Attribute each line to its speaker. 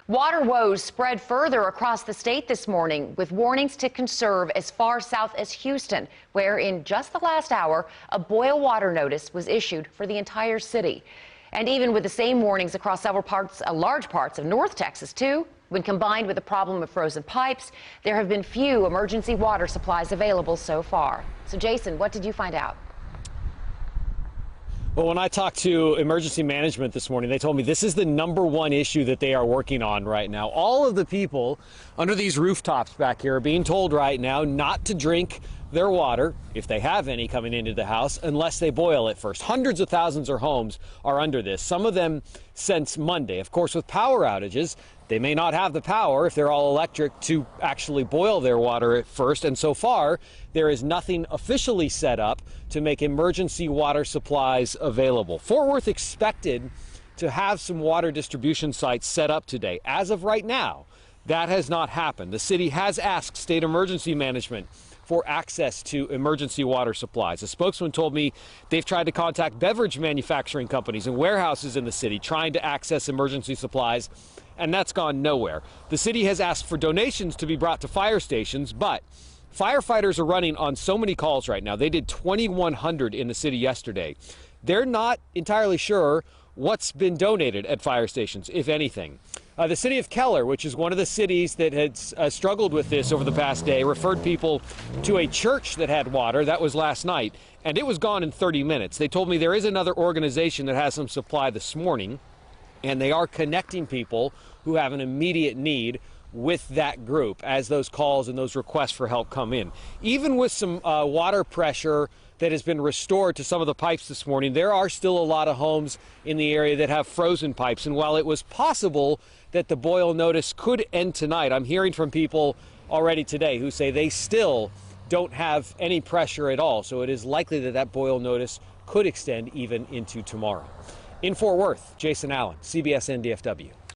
Speaker 1: Water woes spread further across the state this morning, with warnings to conserve as far south as Houston, where in just the last hour, a boil water notice was issued for the entire city. And even with the same warnings across several large parts of North Texas, too, when combined with the problem of frozen pipes, there have been few emergency water supplies available so far. So, Jason, what did you find out?
Speaker 2: Well, when I talked to emergency management this morning, they told me this is the #1 issue that they are working on right now. All of the people under these rooftops back here are being told right now not to drink their water, if they have any coming into the house, unless they boil it first. Hundreds of thousands of homes are under this, some of them since Monday. Of course, with power outages, they may not have the power, if they're all electric, to actually boil their water at first. And so far, there is nothing officially set up to make emergency water supplies available. Fort Worth expected to have some water distribution sites set up today. As of right now, that has not happened. The city has asked state emergency management for access to emergency water supplies. A spokesman told me they've tried to contact beverage manufacturing companies and warehouses in the city trying to access emergency supplies, and that's gone nowhere. The city has asked for donations to be brought to fire stations, but firefighters are running on so many calls right now. They did 2,100 in the city yesterday. They're not entirely sure what's been donated at fire stations, if anything. The city of Keller, which is one of the cities that had struggled with this over the past day, referred people to a church that had water. That was last night, and it was gone in 30 minutes. They told me there is another organization that has some supply this morning, and they are connecting people who have an immediate need with that group as those calls and those requests for help come in. Even with some water pressure that has been restored to some of the pipes this morning, there are still a lot of homes in the area that have frozen pipes. And while it was possible that the boil notice could end tonight, I'm hearing from people already today who say they still don't have any pressure at all. So it is likely that that boil notice could extend even into tomorrow. In Fort Worth, Jason Allen, CBS NDFW.